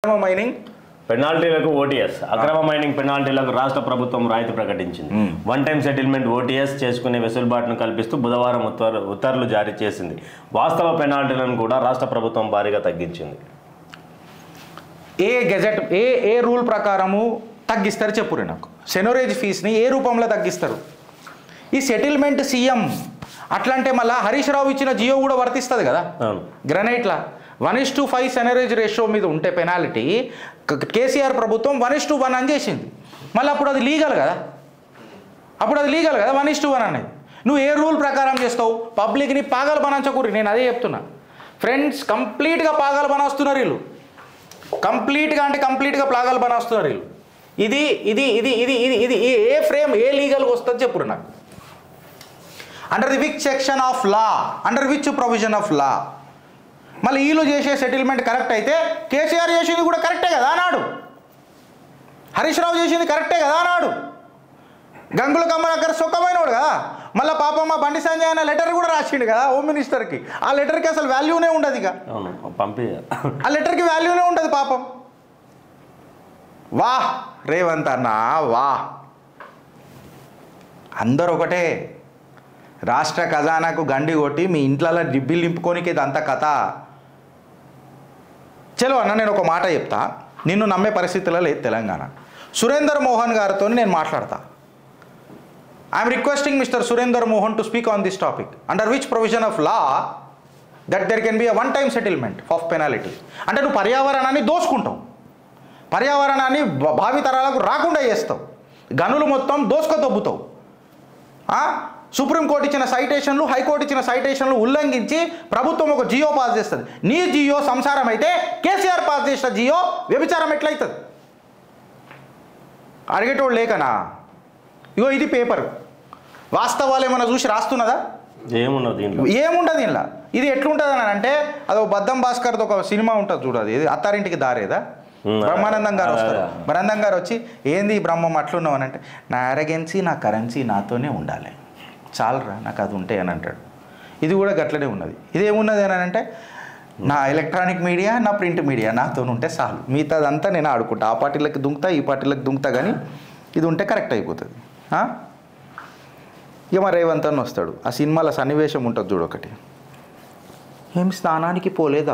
Mining పెనాల్టీలకు OTS అక్రమ mining పెనాల్టీలకు రాష్ట్ర ప్రభుత్వం రాయితీ ప్రకటించింది. వన్ టైం సెటిల్మెంట్ ఓటీఎస్ చేసుకునే వెసులుబాటును కల్పిస్తూ బుధవారం ఉత్తర్వులు జారీ చేసింది. వాస్తవ పెనాల్టీలను కూడా రాష్ట్ర ప్రభుత్వం భారీగా తగ్గించింది. ఏ గెజెట్ ఏ రూల్ ప్రకారము తగ్గిస్తారు చెప్పురు నాకు. సెనోరేజ్ ఫీజ్ని ఏ రూపంలో తగ్గిస్తారు? ఈ సెటిల్మెంట్ సీఎం అట్లా అంటే మళ్ళీ హరీష్ రావు ఇచ్చిన జియో కూడా వర్తిస్తుంది కదా. గ్రనైట్లా 1:5 సెనరేజ్ రేషియో మీద ఉంటే పెనాల్టీ కేసీఆర్ ప్రభుత్వం 1:1 అని చేసింది. మళ్ళీ అప్పుడు అది లీగల్ కదా, 1:1 అనేది. నువ్వు ఏ రూల్ ప్రకారం చేస్తావు? పబ్లిక్ని పాగలు బనాంచకూరి. నేను అదే చెప్తున్నా ఫ్రెండ్స్, కంప్లీట్గా పాగలు బనాస్తున్నారు వీళ్ళు. కంప్లీట్గా పాగలు బనాస్తున్నారు వీళ్ళు. ఇది ఇది ఇది ఇది ఇది ఇది ఏ ఫ్రేమ్ ఏ లీగల్గా వస్తుంది చెప్పురు నాకు. Under the which section of law, under which provision of లా. మళ్ళీ వీళ్ళు చేసే సెటిల్మెంట్ కరెక్ట్ అయితే కేసీఆర్ చేసింది కూడా కరెక్టే కదా అన్నాడు, హరీష్ రావు చేసింది కరెక్టే కదా అన్నాడు. గంగుల కమలాకర్ సుఖమైనవాడు కదా. మళ్ళీ పాపం మా బండి సంజయ్ అన్న లెటర్ కూడా రాసిండు కదా హోమ్ మినిస్టర్కి. ఆ లెటర్కి అసలు వాల్యూనే ఉండదు. ఇక ఆ లెటర్కి వాల్యూనే ఉండదు పాపం. వాహ్ రేవంత్ అన్న వాహ్. అందరూ ఒకటే. రాష్ట్ర ఖజానాకు గండి కొట్టి మీ ఇంట్లో డిబ్బిలు నింపుకోనికి ఇదంతా కథ. చలో అన్న, నేను ఒక మాట చెప్తా, నిన్ను నమ్మే పరిస్థితిలో లేదు తెలంగాణ. సురేందర్ మోహన్ గారితో నేను మాట్లాడతా. I'm requesting mister Surender Mohan to speak on this topic. Under which provision of law that there can be a one time settlement of penalty. అంటే నువ్వు పర్యావరణాన్ని దోసుకుంటావు, పర్యావరణాన్ని భావితరాలకు రాకుండా చేస్తావు, గనులు మొత్తం దోసుకొదొబ్బుతావు. సుప్రీంకోర్టు ఇచ్చిన సైటేషన్లు, హైకోర్టు ఇచ్చిన సైటేషన్లు ఉల్లంఘించి ప్రభుత్వం ఒక జియో పాస్ చేస్తుంది. నీ జియో సంసారం అయితే కేసీఆర్ పాస్ చేసిన జియో వ్యభిచారం ఎట్లయితుంది? అడిగేటోడు లేకనా? ఇగో ఇది పేపర్. వాస్తవాలు ఏమన్నా చూసి రాస్తున్నదా? ఏముండదు దీనిలో. ఇది ఎట్లుంటుంది అని అంటే, అదో బద్దం భాస్కర్ది ఒక సినిమా ఉంటుంది చూడదు, ఇది అత్తారింటికి దారేదా. బ్రహ్మానందం గారు వస్తారు. బ్రహ్మానందం గారు వచ్చి ఏంది బ్రహ్మం అట్లున్నావు అని అంటే, నా అరగెన్సీ నా కరెన్సీ నాతోనే ఉండాలి, చాలరా నాకు అది ఉంటాయి అని అంటాడు. ఇది కూడా గట్లనే ఉన్నది. ఇదేమున్నది అని అంటే, నా ఎలక్ట్రానిక్ మీడియా నా ప్రింట్ మీడియా నాతో ఉంటే చాలు, మిగతాదంతా నేను ఆడుకుంటా. ఆ పార్టీలకు దుంకుతా, ఈ పార్టీలకు దుంకుతా, కానీ ఇది ఉంటే కరెక్ట్ అయిపోతుంది. ఇక మరి రేవంత్ అన్న వస్తాడు. ఆ సినిమాలో సన్నివేశం ఉంటుంది చూడు ఒకటి, ఏం స్నానానికి పోలేదా?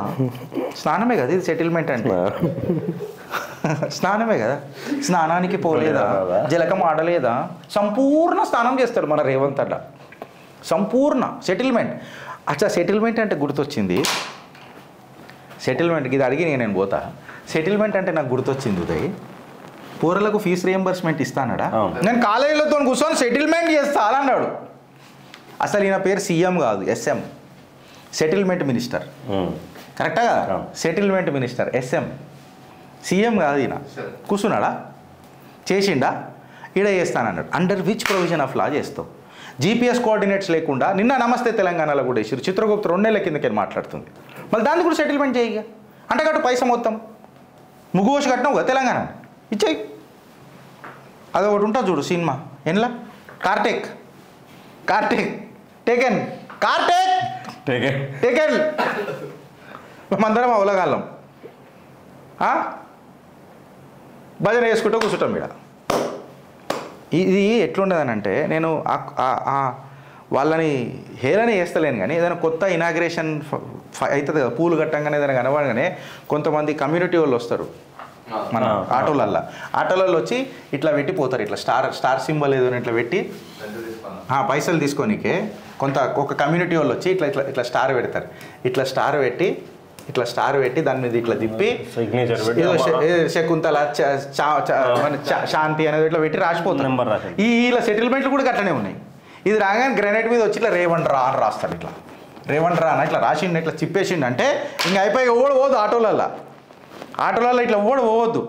స్నానమే కదా ఇది సెటిల్మెంట్ అంటే, స్నానమే కదా. స్నానానికి పోలేదా, జలకం ఆడలేదా, సంపూర్ణ స్నానం చేస్తాడు మన రేవంత్ అట్లా. సంపూర్ణ సెటిల్మెంట్. అచ్చా సెటిల్మెంట్ అంటే గుర్తొచ్చింది. సెటిల్మెంట్కి ఇది అడిగి నేను పోతా. సెటిల్మెంట్ అంటే నాకు గుర్తొచ్చింది ఉదయ్, పూరలకు ఫీజు రియంబర్స్మెంట్ ఇస్తానడా. నేను కాలేజీలతో కూర్చొని సెటిల్మెంట్ చేస్తా అన్నాడు. అసలు ఈయన పేరు సీఎం కాదు, ఎస్ఎం, సెటిల్మెంట్ మినిస్టర్. కరెక్టా? సెటిల్మెంట్ మినిస్టర్ ఎస్ఎం, సీఎం కాదు ఈయన. కూర్చున్నాడా, చేసిండా, ఈడ చేస్తానన్నాడు. Under which provision of law చేస్తావు? జీపీఎస్ కోఆర్డినేట్స్ లేకుండా నిన్న నమస్తే తెలంగాణలో కూడా వేసారు. చిత్రగుప్త 2 నెలల కిందకి మాట్లాడుతుంది. మళ్ళీ దాన్ని కూడా సెటిల్మెంట్ చేయగా అంటే కట్టు పైసా మొత్తం ముగ్గువోసి కట్టినావు కదా తెలంగాణ, ఇచ్చేయి. అదొకటి ఉంటుంది చూడు సినిమా, ఎన్లా కార్టెక్ టేకెన్ మేమందరం అవలగాళ్ళం భజన వేసుకుంటూ కూర్చుంటాం ఇక్కడ. ఇది ఎట్లుండదని అంటే, నేను వాళ్ళని హేళన చేస్తలేను, కానీ ఏదైనా కొత్త ఇనాగ్రేషన్ అవుతుంది కదా, పూలు కట్టంగానే ఏదైనా కనబడగానే కొంతమంది కమ్యూనిటీ వాళ్ళు వస్తారు మన ఆటోలలో వచ్చి ఇట్లా పెట్టిపోతారు, ఇట్లా స్టార్ సింబల్ ఏదైనా ఇట్లా పెట్టి పైసలు తీసుకోనికే ఒక కమ్యూనిటీ వాళ్ళు వచ్చి ఇట్లా ఇట్లా ఇట్లా స్టార్ పెడతారు. ఇట్లా స్టార్ పెట్టి దాని మీద ఇట్లా తిప్పి శకుంతల శాంతి అనేది ఇట్లా పెట్టి రాసిపోతారు. ఇలా సెటిల్మెంట్లు కూడా అట్లనే ఉన్నాయి. ఇది రాగానే గ్రానైట్ మీద వచ్చి ఇట్లా రేవంత్ రా అని రాస్తాడు. ఇట్లా రేవంత్ రా అని ఇట్లా రాసిండు, ఇట్లా చిప్పేసిండు అంటే ఇంకా అయిపోయి ఓడి పోదు ఆటోలలో ఇట్లా ఓడి పోవద్దు.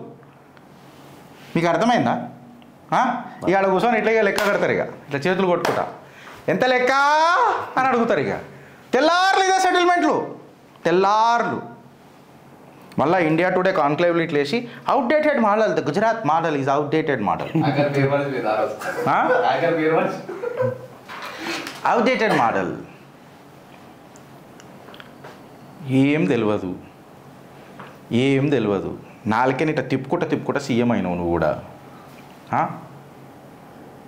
మీకు అర్థమైందా? ఇక కూర్చొని ఇట్లా లెక్క కడతారు, ఇట్లా చేతులు కొట్టుకుంటా ఎంత లెక్క అని అడుగుతారు. ఇక తెల్లార్లు ఇదే సెటిల్మెంట్లు, తెల్లార్లు. మళ్ళీ ఇండియా టుడే కాన్క్లేవ్లు ఇట్లా వేసి outdated model, the Gujarat model is outdated model, outdated model. ఏం తెలియదు. నాలుకని ఇట్లా తిప్పుకుంటా సీఎం అయినావు నువ్వు కూడా.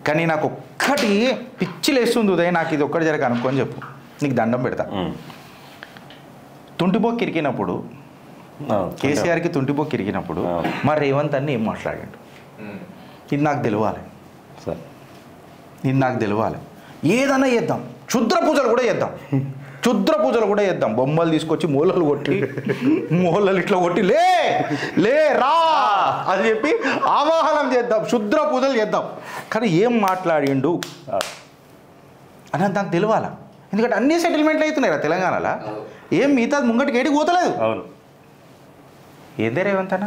కానీ నాకు ఒక్కటి పిచ్చి లేస్తుంది ఉదయ్, నాకు ఇది ఒక్కటి జరగ అనుకొని చెప్పు, నీకు దండం పెడతా. తుంటిపోక్కి ఇరికినప్పుడు, కేసీఆర్కి తుంటిపోక్కి ఇరికినప్పుడు మా రేవంత్ అన్ని ఏం మాట్లాడాడు, ఇది నాకు తెలియాలి సార్, ఇది నాకు తెలియాలి. ఏదన్నా చేద్దాం, క్షుద్ర పూజలు కూడా చేద్దాం, బొమ్మలు తీసుకొచ్చి మూలలు కొట్టి మూలలు ఇట్లా కొట్టి లే రా అని చెప్పి ఆవాహనం చేద్దాం, క్షుద్ర పూజలు చేద్దాం. కానీ ఏం మాట్లాడిండు అని నాకు తెలియాలా, ఎందుకంటే అన్ని సెటిల్మెంట్లు అవుతున్నాయి కదా తెలంగాణలో. ఏం మిగతా ముంగటికి ఏడికి పోతలేదు. ఏందే రేవంత్ అన్న